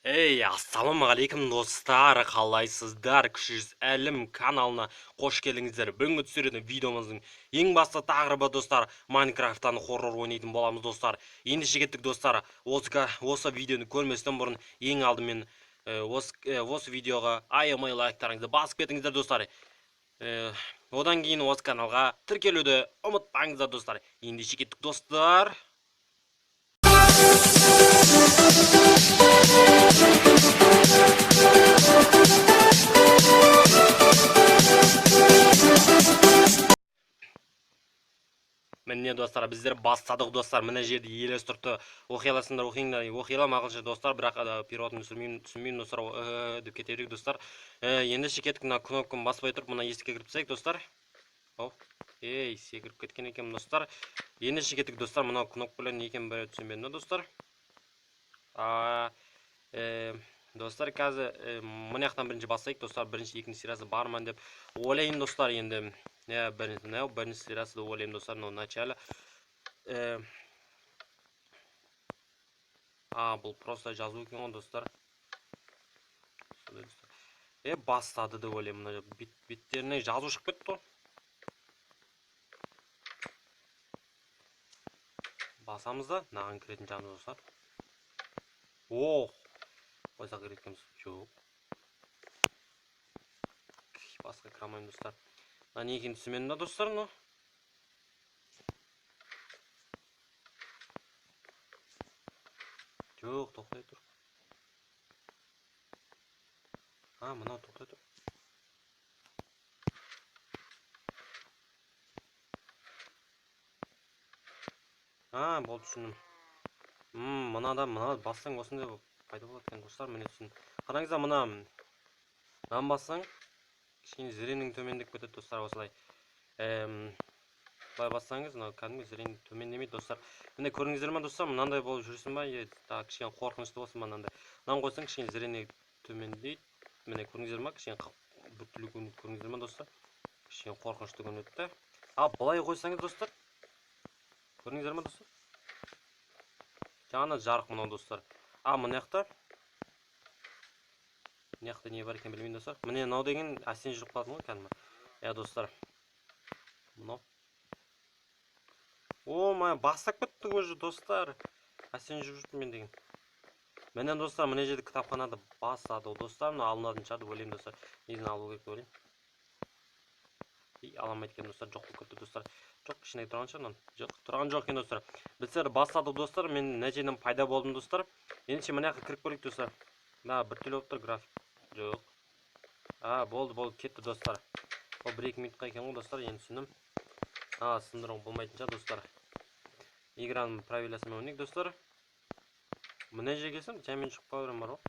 Ассалаумағалейкум достар, қалайсыздар? Күшіз әлім каналына қош келдіңіздер. Бүгінгі түсіретін видеомыздың ең басты тақырыбы достар, Майнкрафттан хоррор ойнайтын боламыз достар. Ендеше кеттік достар. Осы видеоны көрместен бұрын ең алдымен осы видеоға аямай лайктарыңызды басып кетіңіздер достар. Одан кейін осы каналға тіркелуді ұмытпаңыздар достар. Ендеше кеттік достар. Міне достар, біздер бастадық достар. Міне жерде елес тұрды. Оқияласыңдар, оқиялам ақылшы достар, бірақ пиротын түсінмеймін достар, деп кетерік достар. Ендеше кеттік, мына кнопканы баспай тұрып, мына есікке кіріп тастайық достар. Секіріп кеткен екен достар. Ендеше кеттік достар, мына кнопкалар не екенін бәрі түсінбедім достар. Достар, қазір мына жақтан бірінші бастайық достар. Бірінші, екінші сериясы барман деп ойлаймын достар. Енді бірінші сериясы да ойлаймын достар, но начало. Бұл просто жазу екен ғой достар. Бастады да ойлаймын. Мына беттеріне жазу шығып кетті ғой. Басамыз да, наған кіретін жағын достар. Қойса кіреткеніміз жоқ. Басқа кірамайым достар. Не екенін түсінбедім да достар, но. Жоқ, тоқтай тұр. Мынау тоқтай тұр. Болды түсіндім. Мынада бассаң осындай пайда болады екен достар, міне түсін. Қараңыздар, мынаны бассаң кішкене зрениң төмендеп кетеді достар, осылай. Былай бассаңыз, кәдімгі зрениң төмендемейді достар. Міне көрдіңіздер ме достар, мынандай болып жүрсін ба, кішкене қорқынышты болсын мынандай. Мынаны қойсаң кішкене зрениң төмендейді. Міне көрдіңіздер ме, кішкене біртүрлі көрінеді, көрдіңіздер ме достар? Кішкене қорқынышты көрінеді. Былай қойсаңыз достар, көрдіңіздер ме достар? Жаңа жарық мынау достар. Мына жақта не бар екен білмеймін достар. Міне мынау деген әсен жүріп қалатын ғой кәдімгі. Достар. Мынау. Бастап кеттік уже достар. Әсен жүріп жүріп мен деген. Міне достар, міне жерде кітапханада бастады достар. Мына алынатын шығар деп ойлаймын достар. Негізінен алу керек деп ойлаймын. Аламайды екен достар, жоқ болып кетті достар. Жоқ, ішінде тұрған шығар, жоқ, тұрған жоқ екен достар. Біздер бастадық достар, мен нәтижеден пайда болдым достар. Ендеше мына жаққа кіріп көрейік достар. Біртүрлі болып тұр график. Жоқ. Болды, кетті достар. Ол 1-2 минутқа екен ғой достар, енді түсіндім. Сындыру болмайтын шығар достар. Играның правиласын ойнайық достар. Мына жерге келсем, жаймен шығып қала берем бар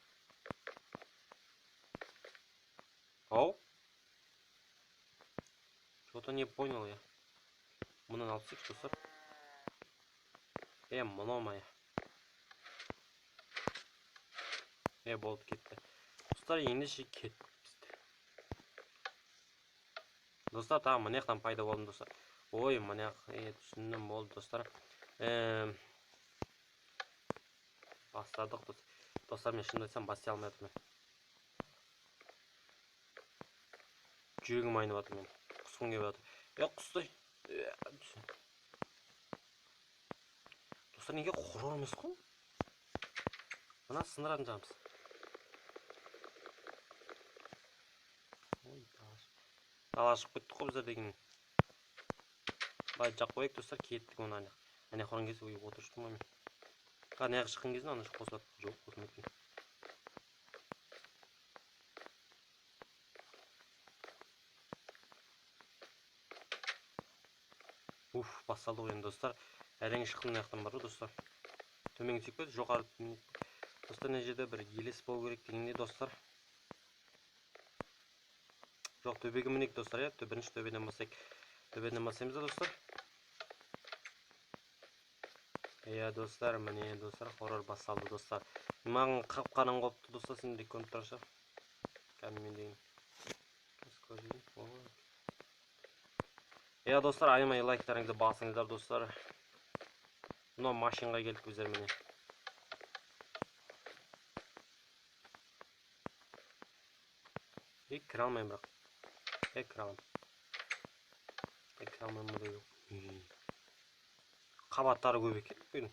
ғой. Что-то не понял я. Мұнан алып сек достар. Мынау мая. Болды кетті. Достар, ендеше кетті бізде. Достар, мына жақтан пайда болдым достар. Мына жақ, түсіндім, болды достар. Бастадық достар, мен шынымды айтсам бастай алмай жатырмын. Жүрегім айнып жатыр мен. Құсқым келіп жатыр. Құстай. Достар, неге хоррор емес қой? Мына сындыратын жағымыз. Дала шығып кетті қой біздер деген. Былай жақ қойық достар, кеттік оны ана. Ана қорын кезде отырып тұрмын ғой мен. Ана жақ шыққан кезде ана қосылады. Жоқ, қосылмайды. Басталды ғой енді достар. Әрең шықтым аяқтан бар ғой достар. Төменгі тек беді, жоғары достар, не жерде бір елес болу керек дегенде достар. Жоқ, төбеге мінейік достар, бірінші төбеден басайық. Төбеден басаймыз да достар. Достар, міне достар, хоррор басталды достар. Маған қап-қараңғы болыпты достар, сендей көрініп тұрған шығар. Кәдімгі мен деген. Достар, аямай лайктарыңызды басыңыздар достар. Мынау машинға келдік біздер міне. Kira алмаймын бірақ. Кіре аламын. Кіре алмаймын да жоқ. Қабаттары көп екен үйдің.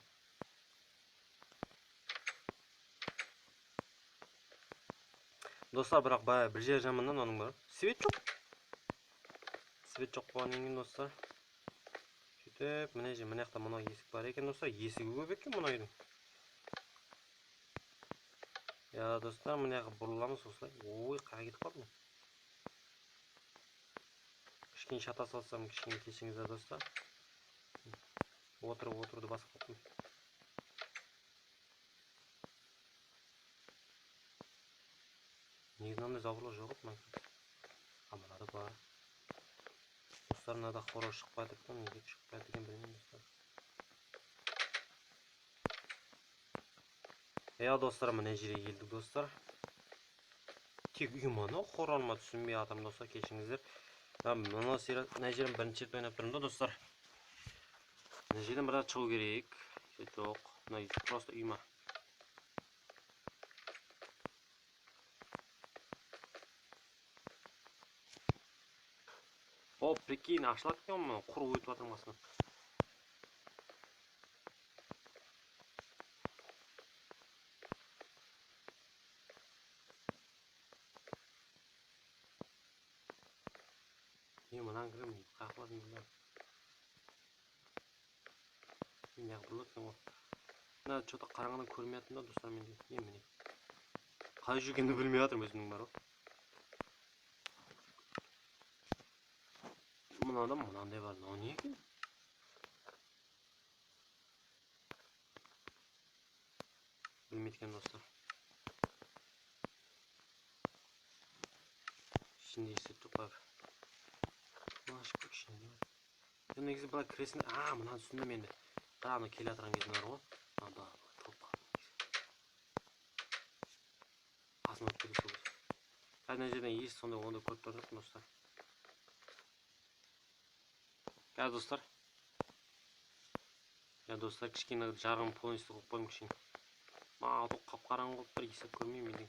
Достар, бірақ бір жер жаманнан оның бар. Свет жоқ. Свет жоқ болғаннан кейін достар. Сөйтіп, мына жақта мына есік бар екен достар. Есігі көп екен мына үйдің. Достар, мына жаққа бұрыламыз осылай. Ой, қайда кетіп қалдым. Кішкене шата салсам, кішкене кешіңіздер достар. Отырды басып қалдым. Негізі мынандай зауырлық жоқ еді Майнкрафт. Мынада бар. Достар, мынада хоррор шықпады екен, неге шықпайды екен білмеймін достар. Достар, мына жерге келдік достар. Тек үйманы хоррорыма түсінбей атам достар, кешіңіздер. Мына жерін бірінші рет ойнап тұрмын да достар. Мына жерден біраз шығу керек. Жоқ, мына просто үйма. Прикинь, ашылады екен мұны, құру өтіп жатырмын басына. Мұнан кірім, қақылатын бұлар. Мен яғы бұлатың ғой. Мына что-то қараңғыдан көрмей атым да достар менде. Міне. Қай жүргенді білмей атырмын өзімнің бар ғой. Мынандай бар, мынау не екен? Білмейді екен достар. Ішінде есеп жоқ бар. Ашып көрші. Негізі бұлай кіресін. Мынаны түсіндім енді. Ана келе атырған кезін бар ғой. Қасына өтіп кетіп сол. Мына жерден ес сондай онда көріп тұрып жатырмын достар. Достар. Достар, кішкене жарығын полностью қойып қойым кішкене. Қап-қараңғы болып бір есеп көрмеймін енді.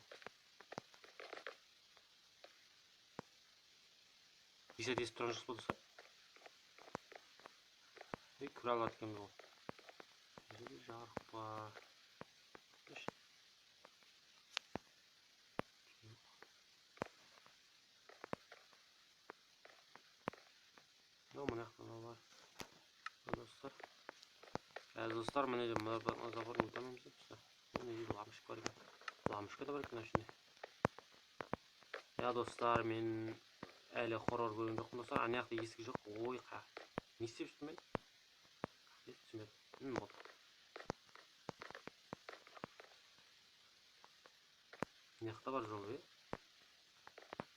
Есет есіп тұрған жоқ па достар? Көре алады екен бұл. Жарық бар. Мына жақта бар. Достар. Достар, мына жерде заборын өтемейміз достар. Мына жерде лампочка бар екен. Лампочка да бар екен ішінде. Достар, мен әлі хоррор көрген жоқпын достар. Ана жақта есік жоқ. Ой, не істеп жүрмін мен? Түсінбедім. Болды. Мына жақта бар жол,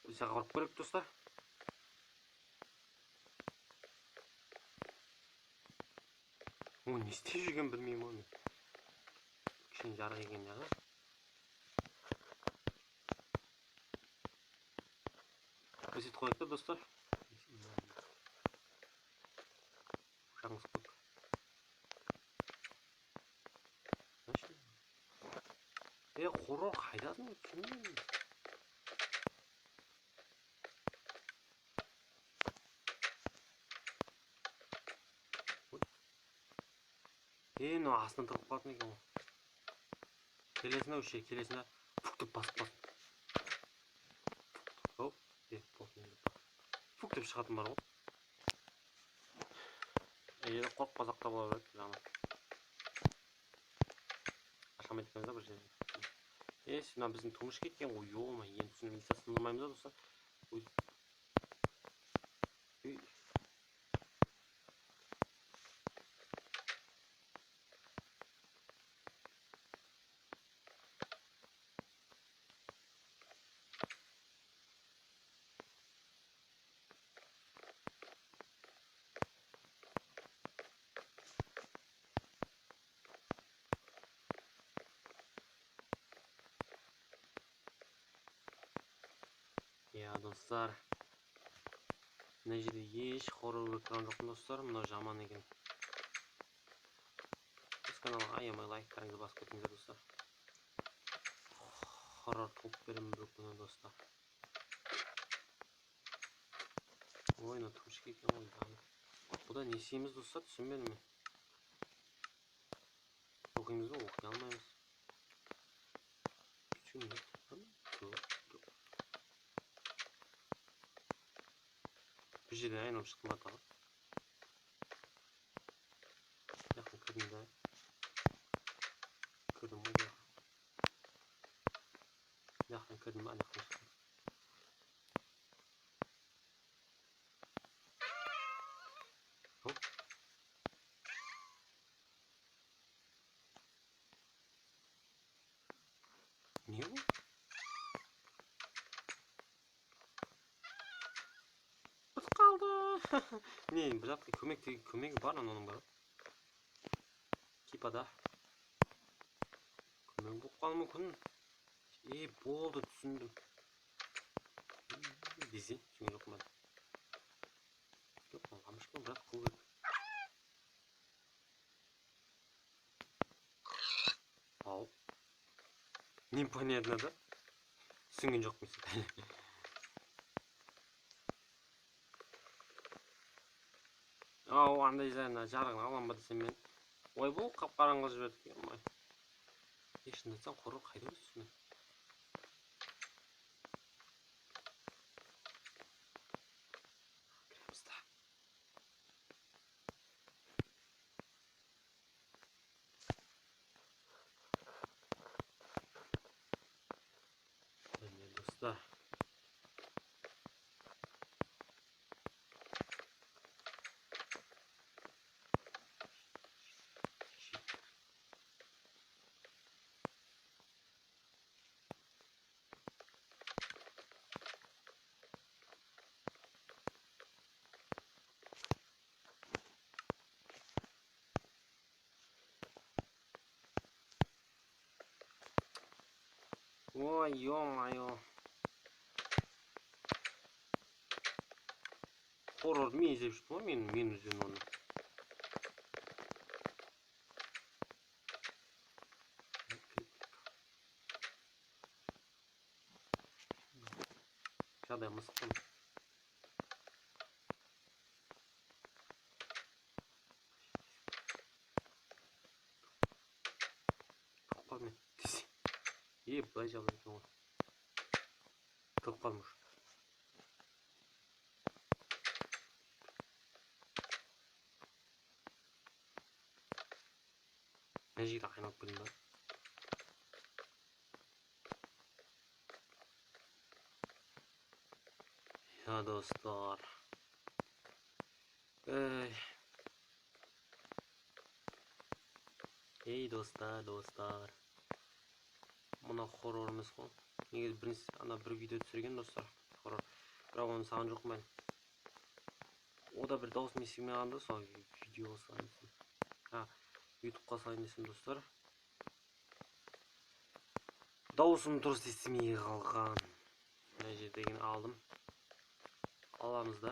Біз жаққа барып көрейік достар. Не істеп жүрген білмеймін ғой мен. Кішкене жарық екен яғы. Өсет қойық та достар. Жаңыз қойық. Хоррор қайдасын түсінбеймін. Астынан тұрып қалатын екен ғой. Келесіне өше, келесіне фук деп басып қалсын. Фук деп шығатын бар ғой. Қорықпасақ та бола береді жаңа. Ашамайды екенбіз да бір жерде. Мына біздің тұңғыш кеткен ғой. Йома, енді түсініп сындырмаймыз да достар. Достар, мына жерде еш хоррор көріп тұрған жоқпын достар, мынау жаман екен. Біз каналға аямай лайктарыңызды басып кетіңіздер достар. Хоррор толып беремін бір күні достар. Oynatmış ki oyunu. Bu da nesiyimiz dostlar, düşünmedim mi? Okuyumuz mu? Okuyamayız. Küçük ne? Yok. Bir şey de aynı çıkma tamam. Yakın kırmızı. Kırmızı. Yakın kırmızı. Yakın. Hop. Niye bu? Bıt kaldı. Ne? Biraz kömek var lan onun bana. Kipada. Kömek bu kalma kun. Bu oldu düşündüm. Dizi. Çünkü yok mu? Yok mu? Kalmış mı? Bırak kuvvet. Al. Ne понятно da? Süngün yok musun? O anda izlerine жарығын аламын ба десем мен ойбу қап-қараңғы жібердік емай шынын айтсам хоррор қайда өссін кіреміз да міне достар ой ё-моё хоррорды мен іздеп жүрдім ғой мен іздедім оны жағдай мысық қалмен былай жағдай екен ғой тұрып қалмыш мына жерде қайнап келдім ба ya dostlar ey dostlar мына хоррор емес қой негізі бірінші ана бір видео түсірген достар хоррор бірақ оны саған жоқпын мен ода бір дауысын естімей қалғанда сол видео салайын десем ютубқа салайын десем достар дауысын дұрыс естімей қалған мына жердегini алдым аламыз да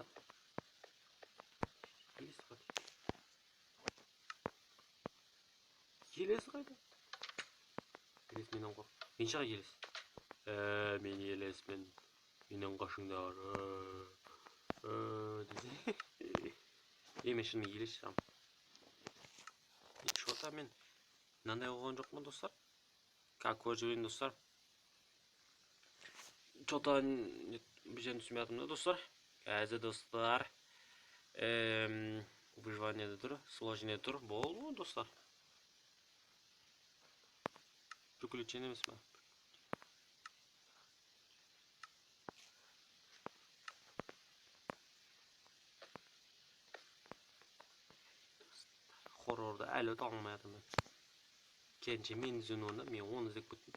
елесі қайда елес менен қорқ мен шыға елес мен елеспін менен қашыңдар десе мен шынымен елес шығамын что-то мен мынандай қойған жоқпын достар как көріп жүрейін достар что-то бір жерін түсінбей жатырмын да достар қазір достар выживаниеде тұр сложный тұр болды ғой достар приключение емес па хоррорды әлі өте алмай жатырмын керісінше мен іздеуін орнына мен оны іздеп кеттім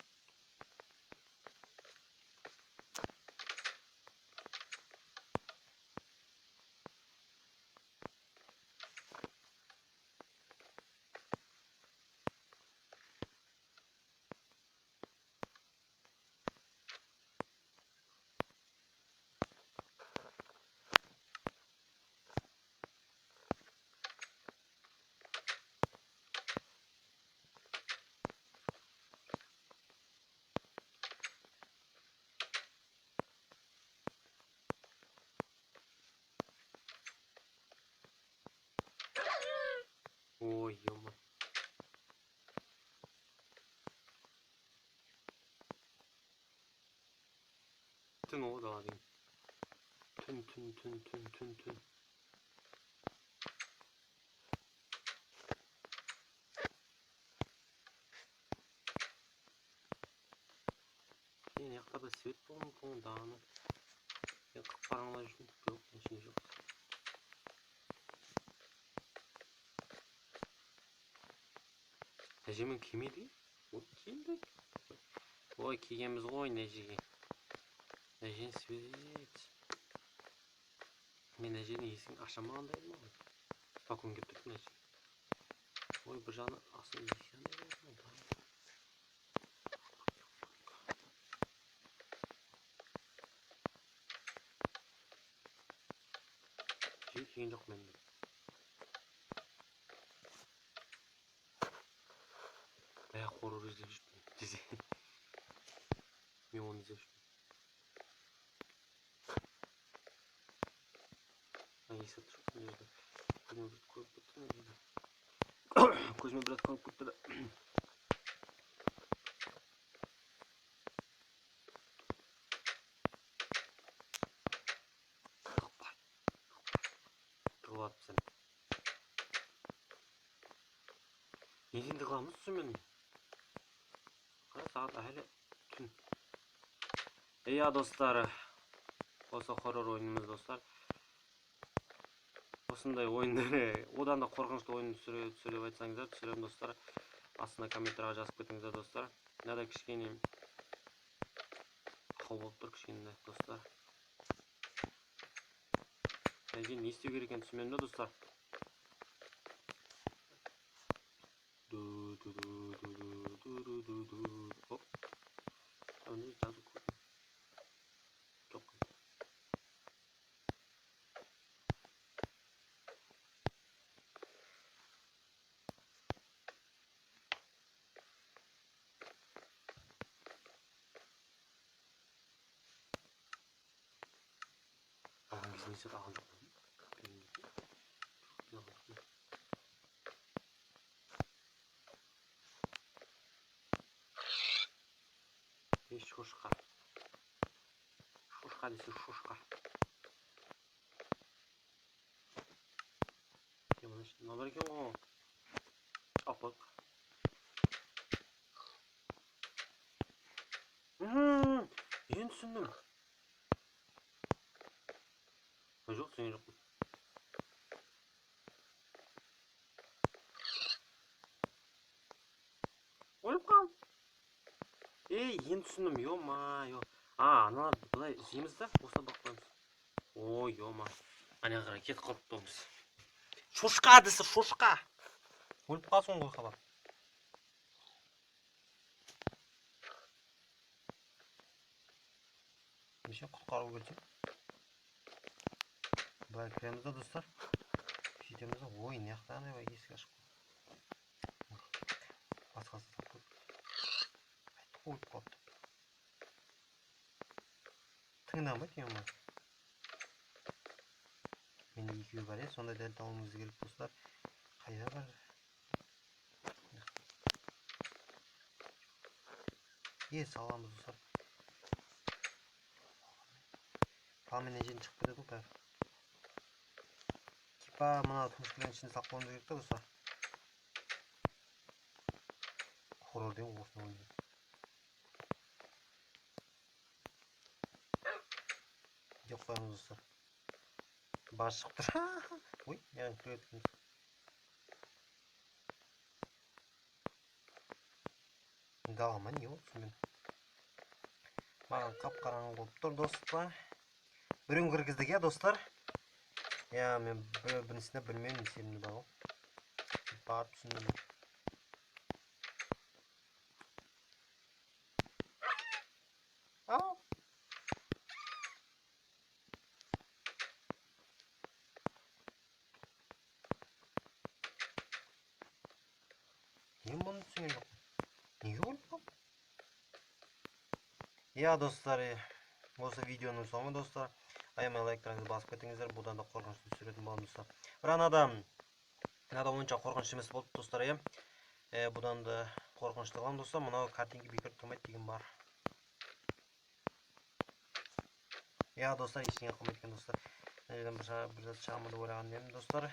Tün o da var. Tün. Яқтарда свет болмайды дағаны. Мен қып-қараңғылай жүрдім. Жоқ, ішінде жоқ. Әжемен келмеді? Ой, келдік. Ой, келгенбіз ғой әжеге. Әжен свет. Мен әженің есігін ашамағандай едім ғой. Спокойно келіп тұрдым әже. Ой, бір жаны аса есігінде болдым. Жей келген жоқ менде. Баяғы хоррор іздеп жүрдім. Десе. Мен оны іздеп жүрдім. Есік тұр мына жерде. Көзіме бір көріп кетті мына жерде. Көзіме біраз көріп кетті да. Тығылатып сен. Неден тығыламыз сумен? Қара сағат әлі түн. Иә достар, осы хоррор ойынымыз достар. Осындай ойындары, одан да қорқынышты ойын түсіріп айтсаңыздар, түсірем достар. Астына комментарияға жазып кетіңіздер достар. Мынада кішкене ақау болып тұр кішкене достар. Әже не істеу керек екенін түсінбедім да достар. Оп. Оны жазу көрдім. Жоқ. Алған кезінде сет алған жоқ. Шошқа. Шошқа десе шошқа. Мына бар екен ғой. Апық. Енді түсіндім. Жоқ, сен жоқпын. Өліп қал. Енді түсіндім, ё-ма-ё. Аналар былай іздейміз да, осылай бақылаймыз. Ой, ё-ма. Ана қарай кетіп қалып тұрмыз. Шошқа десе шошқа. Өліп қалсын ғой хабар. Неше құтқару келсек. Былай кіреміз да достар. Жетеміз да. Ой, не яқтағаны бай есік ашық. Басқасы сап көріп. Өліп қалыпты. Тыңдамайды ема. Мен екеуі бар, сонда дәл тауымыз керек достар. Қайда бар? Саламыз достар. Палмен әжен шығып кетеді ғой бәрі. Кипа мына тұмышкілердің ішінде сақ болуымыз керек та достар. Хоррор деймін осыны ойнайды. Жоқ қойыңыз достар. Бас шығып тұр. Ой, яғын кіріп өткеніміз. Далама не болды мен? Маған қап-қараңғы болып тұр достар. Біреуін кіргіздік я достар. Я мен бірінісіне білмеймін есебімді бағу. Барып түсіндім. Ау! Мен бұны түсінген жоқ. Неге өліп қалды? Я достар, осы видеоның соңы достар. Аямай лайктарыңызды басып кетіңіздер, бұдан да қорқынышты түсіретін боламын достар. Бір анада онша қорқынышты емес болды достар, бұдан да қорқынышты қыламын достар. Мынау картинге бекер тұрмайды деген бар. достар, ештеңе қылмайды екен достар. Мына жерден бір зат шығамын деп ойлаған едім достар.